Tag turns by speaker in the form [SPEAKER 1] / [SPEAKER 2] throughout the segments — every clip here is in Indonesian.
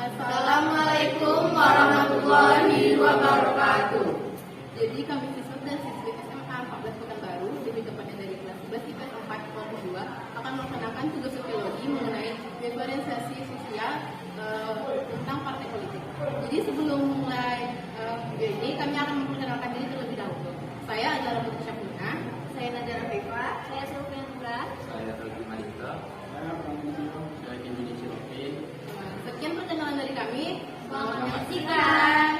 [SPEAKER 1] Assalamualaikum warahmatullahi wabarakatuh.
[SPEAKER 2] Jadi kami siswa dan siswi SMA 14 Pekanbaru, lebih tepatnya dari kelas 11 IPS 4 kelompok 2, akan melaksanakan tugas sosiologi mengenai diferensiasi sosial tentang partai politik. Jadi sebelum mulai video ini, kami akan memperkenalkan diri terlebih dahulu. Saya adalah Putri Syafuna.
[SPEAKER 1] Saya Nadira Viva. Saya Sulfian Nura.
[SPEAKER 3] Saya Rogi Malika. Saya Kimini Ciropi.
[SPEAKER 2] Sekian perkenalan dari kami.
[SPEAKER 1] Selamat menyaksikan.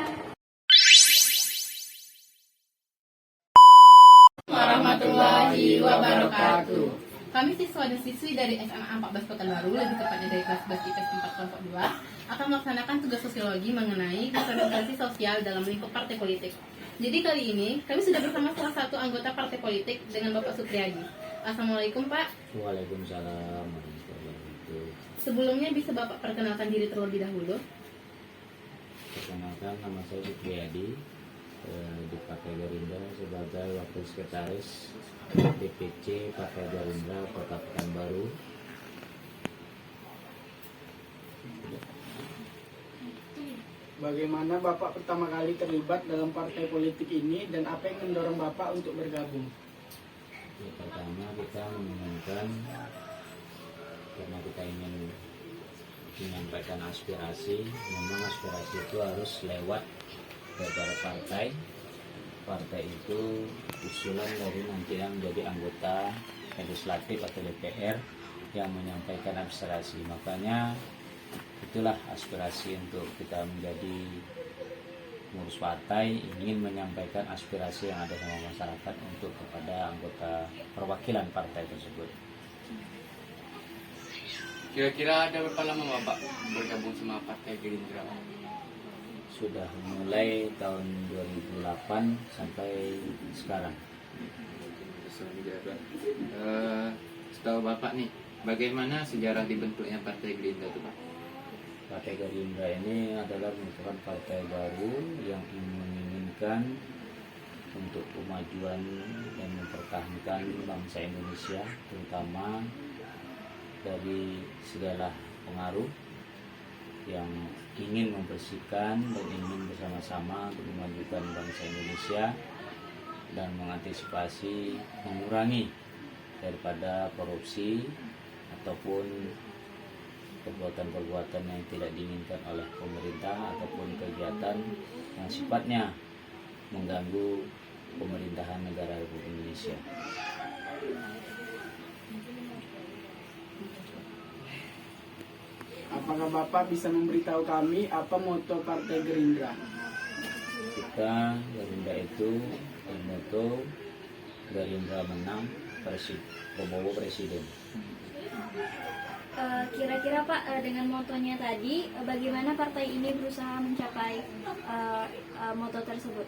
[SPEAKER 2] Warahmatullahi wabarakatuh. Kami siswa dan siswi dari SMA 14 Pekanbaru, lebih tepatnya dari kelas 11 IPS 4 kelompok 2, akan melaksanakan tugas sosiologi mengenai diferensiasi sosial dalam lingkup partai politik. Jadi kali ini kami sudah bersama salah satu anggota partai politik dengan Bapak Supriyadi. Assalamualaikum Pak.
[SPEAKER 3] Waalaikumsalam warahmatullahi wabarakatuh.
[SPEAKER 2] Sebelumnya bisa Bapak perkenalkan diri terlebih dahulu.
[SPEAKER 3] Perkenalkan, nama saya Supriyadi, di Partai Gerindra sebagai Wakil Sekretaris DPC Partai Gerindra Kota Pekanbaru.
[SPEAKER 4] Bagaimana Bapak pertama kali terlibat dalam partai politik ini dan apa yang mendorong Bapak untuk bergabung?
[SPEAKER 3] Ya, pertama kita mengumumkan karena kita ingin menyampaikan aspirasi. Memang aspirasi itu harus lewat daripada partai. Partai itu usulan dari nanti yang menjadi anggota legislatif atau DPR yang menyampaikan aspirasi. Makanya itulah aspirasi untuk kita menjadi pengurus partai, ingin menyampaikan aspirasi yang ada sama masyarakat untuk kepada anggota perwakilan partai tersebut.
[SPEAKER 5] Kira-kira ada berapa lama Bapak bergabung sama Partai Gerindra?
[SPEAKER 3] Sudah mulai tahun 2008 sampai sekarang.
[SPEAKER 5] Setahu Bapak nih, bagaimana sejarah dibentuknya Partai Gerindra itu Pak?
[SPEAKER 3] Partai Gerindra ini adalah merupakan partai baru yang menginginkan untuk kemajuan dan mempertahankan bangsa Indonesia, terutama dari segala pengaruh yang ingin membersihkan dan ingin bersama-sama untuk memajukan bangsa Indonesia dan mengantisipasi mengurangi daripada korupsi ataupun perbuatan-perbuatan yang tidak diinginkan oleh pemerintah ataupun kegiatan yang sifatnya mengganggu pemerintahan negara Republik Indonesia.
[SPEAKER 4] Apakah Bapak bisa memberitahu kami apa moto Partai Gerindra?
[SPEAKER 3] Kita Gerindra itu bermoto Gerindra menang, Prabowo presiden.
[SPEAKER 1] Kira-kira Pak, dengan motonya tadi, bagaimana partai ini berusaha mencapai moto tersebut?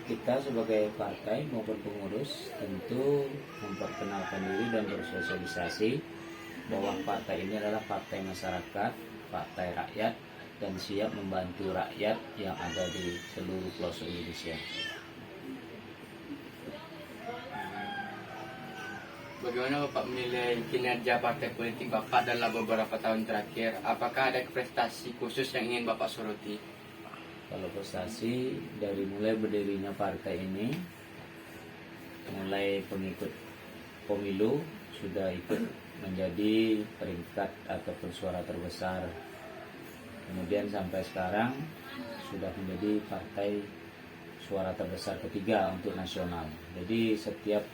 [SPEAKER 3] Kita sebagai partai maupun pengurus tentu memperkenalkan diri dan bersosialisasi bahwa partai ini adalah partai masyarakat, partai rakyat, dan siap membantu rakyat yang ada di seluruh pelosok Indonesia.
[SPEAKER 5] Bagaimana Bapak menilai kinerja partai politik Bapak dalam beberapa tahun terakhir? Apakah ada prestasi khusus yang ingin Bapak soroti?
[SPEAKER 3] Kalau prestasi dari mulai berdirinya partai ini, mulai pengikut pemilu sudah ikut menjadi peringkat ataupun suara terbesar. Kemudian sampai sekarang sudah menjadi partai suara terbesar ketiga untuk nasional. Jadi setiap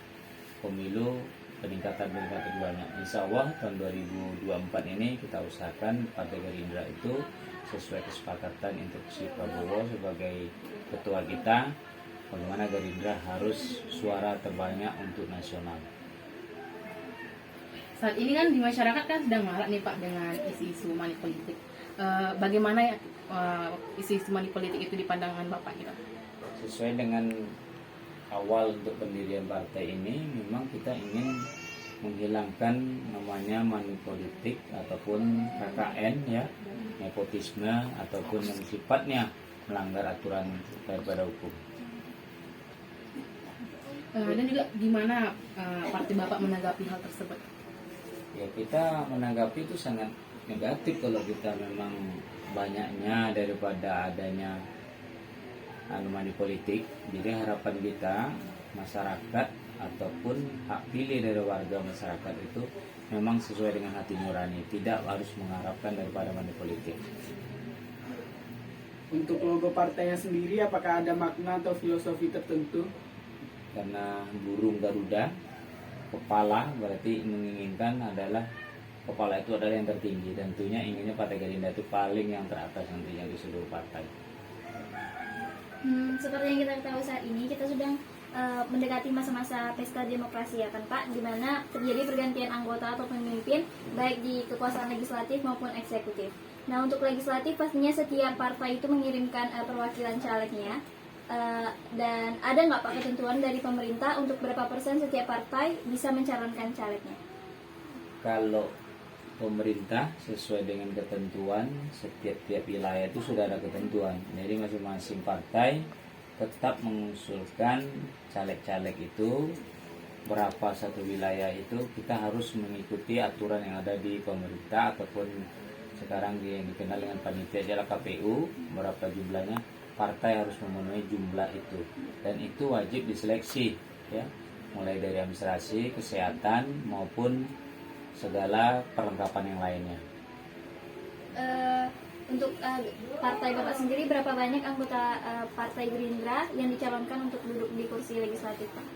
[SPEAKER 3] pemilu peningkatan banyak. Insya Allah tahun 2024 ini kita usahakan Partai Gerindra itu sesuai kesepakatan instruksi Prabowo sebagai ketua kita, bagaimana Gerindra harus suara terbanyak untuk nasional.
[SPEAKER 2] Saat ini kan di masyarakat kan sedang marak nih Pak dengan isu-isu money politik. Bagaimana isu-isu money politik itu di pandangan Bapak gitu?
[SPEAKER 3] Sesuai dengan awal untuk pendirian partai ini, memang kita ingin menghilangkan namanya money politik ataupun KKN ya, nepotisme ataupun yang sifatnya melanggar aturan daripada hukum.
[SPEAKER 2] Dan juga gimana partai Bapak menanggapi hal tersebut?
[SPEAKER 3] Ya, kita menanggapi itu sangat negatif kalau kita memang banyaknya daripada adanya money politik. Jadi harapan kita masyarakat ataupun hak pilih dari warga masyarakat itu memang sesuai dengan hati nurani, tidak harus mengharapkan daripada money politik.
[SPEAKER 4] Untuk logo partainya sendiri, apakah ada makna atau filosofi tertentu?
[SPEAKER 3] Karena burung Garuda, kepala berarti menginginkan adalah kepala itu adalah yang tertinggi, tentunya inginnya Partai Gerindra itu paling yang teratas nantinya di seluruh partai.
[SPEAKER 1] Seperti yang kita ketahui saat ini, kita sedang mendekati masa-masa pesta demokrasi ya kan Pak, di mana terjadi pergantian anggota atau pemimpin baik di kekuasaan legislatif maupun eksekutif. Nah, untuk legislatif pastinya setiap partai itu mengirimkan perwakilan calegnya. Dan ada nggak Pak ketentuan dari pemerintah untuk berapa persen setiap partai bisa mencalonkan calegnya?
[SPEAKER 3] Kalau pemerintah sesuai dengan ketentuan setiap wilayah itu sudah ada ketentuan. Jadi masing-masing partai tetap mengusulkan caleg-caleg itu berapa satu wilayah itu, kita harus mengikuti aturan yang ada di pemerintah ataupun sekarang yang dikenal dengan panitia adalah KPU, berapa jumlahnya partai harus memenuhi jumlah itu, dan itu wajib diseleksi ya, mulai dari administrasi, kesehatan maupun segala perlengkapan yang lainnya.
[SPEAKER 1] Untuk partai Bapak sendiri, berapa banyak anggota Partai Gerindra yang dicalonkan untuk duduk di kursi legislatif Pak?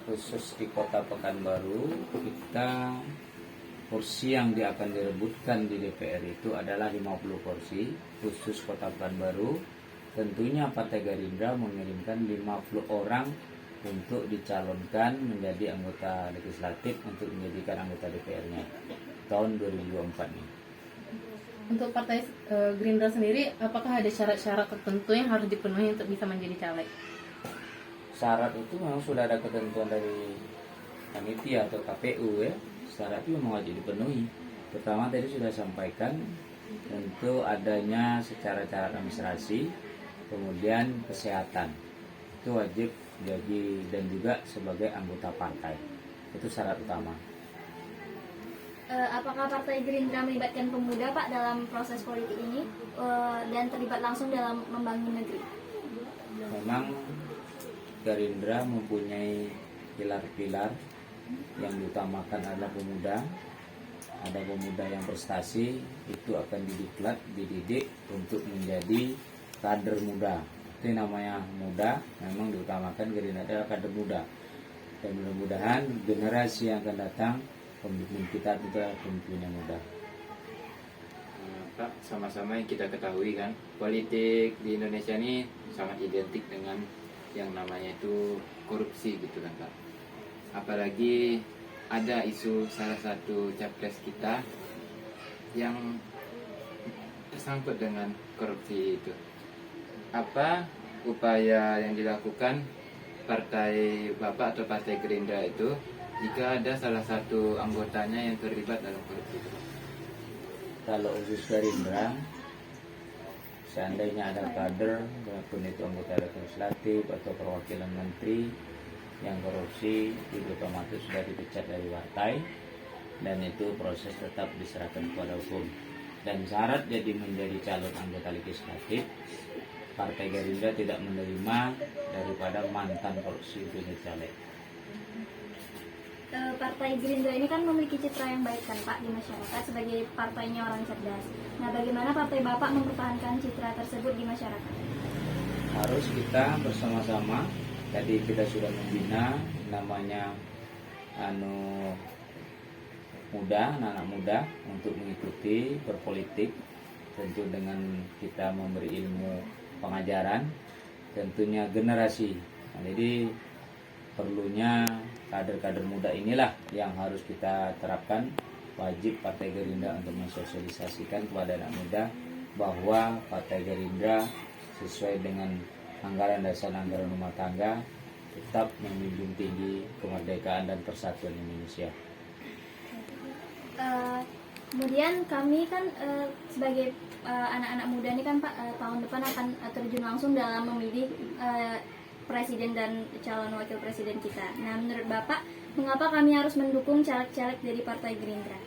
[SPEAKER 3] Khusus di Kota Pekanbaru, kita kursi yang akan direbutkan di DPR itu adalah 50 kursi. Khusus Kota Pekanbaru, tentunya Partai Gerindra mengirimkan 50 orang untuk dicalonkan menjadi anggota legislatif untuk menjadikan anggota DPR-nya tahun 2024 ini.
[SPEAKER 2] Untuk Partai Gerindra sendiri, apakah ada syarat-syarat tertentu yang harus dipenuhi untuk bisa menjadi caleg?
[SPEAKER 3] Syarat itu memang sudah ada ketentuan dari panitia atau KPU ya. Syarat itu memang wajib dipenuhi. Pertama tadi sudah sampaikan, tentu adanya secara cara administrasi, kemudian kesehatan. Itu wajib jadi, dan juga sebagai anggota partai. Itu syarat utama.
[SPEAKER 1] Apakah Partai Gerindra melibatkan pemuda Pak dalam proses politik ini dan terlibat langsung dalam membangun negeri?
[SPEAKER 3] Memang Gerindra mempunyai pilar-pilar yang diutamakan adalah pemuda. Ada pemuda yang prestasi, itu akan dididik untuk menjadi kader muda. Itu namanya muda, memang diutamakan Gerindra adalah kader muda. Dan mudah-mudahan generasi yang akan datang, pemimpin kita itu adalah pemimpin yang muda.
[SPEAKER 5] Pak, sama-sama yang kita ketahui kan, politik di Indonesia ini sangat identik dengan yang namanya itu korupsi gitu kan Pak. Apalagi ada isu salah satu capres kita yang tersangkut dengan korupsi itu. Apa upaya yang dilakukan partai Bapak atau Partai Gerindra itu jika ada salah satu anggotanya yang terlibat dalam korupsi itu?
[SPEAKER 3] Kalau khusus Gerindra, seandainya ada kader, walaupun itu anggota legislatif atau perwakilan menteri yang korupsi, itu otomatis sudah dipecat dari partai, dan itu proses tetap diserahkan kepada hukum. Dan syarat jadi menjadi calon anggota legislatif, Partai Gerindra tidak menerima daripada mantan korupsi itu jadi caleg.
[SPEAKER 1] Partai Gerindra ini kan memiliki citra yang baik kan Pak di masyarakat sebagai partainya orang cerdas. Nah, bagaimana partai Bapak mempertahankan citra tersebut di masyarakat?
[SPEAKER 3] Harus kita bersama-sama. Tadi kita sudah membina namanya anak muda untuk mengikuti berpolitik, tentu dengan kita memberi ilmu pengajaran, tentunya generasi. Nah, jadi perlunya kader-kader muda inilah yang harus kita terapkan. Wajib Partai Gerindra untuk mensosialisasikan kepada anak muda bahwa Partai Gerindra sesuai dengan anggaran dasar anggaran rumah tangga tetap menjunjung tinggi kemerdekaan dan persatuan Indonesia.
[SPEAKER 1] Kemudian kami kan sebagai anak-anak muda ini kan Pak, tahun depan akan terjun langsung dalam memilih presiden dan calon wakil presiden kita. Nah, menurut Bapak, mengapa kami harus mendukung caleg-caleg dari Partai Gerindra?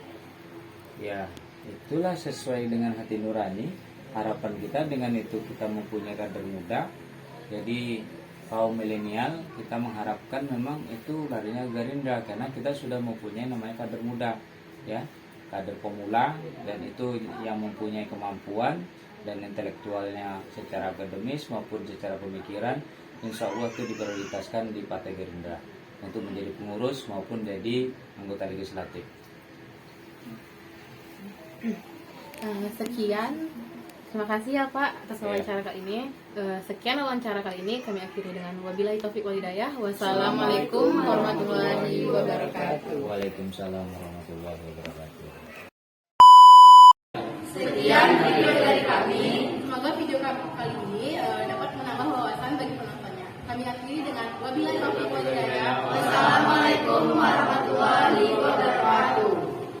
[SPEAKER 3] Ya, itulah sesuai dengan hati nurani. Harapan kita dengan itu kita mempunyai kader muda. Jadi kaum milenial kita mengharapkan memang itu larinya Gerindra karena kita sudah mempunyai namanya kader muda, ya, kader pemula, dan itu yang mempunyai kemampuan dan intelektualnya secara akademis maupun secara pemikiran, insya Allah itu diprioritaskan di Partai Gerindra untuk menjadi pengurus maupun jadi anggota legislatif.
[SPEAKER 2] Sekian, terima kasih ya Pak atas wawancara kali ini. Sekian wawancara kali ini, kami akhiri dengan wabillahi taufiq wal hidayah. Wassalamualaikum warahmatullahi wabarakatuh.
[SPEAKER 3] Waalaikumsalam warahmatullahi wabarakatuh.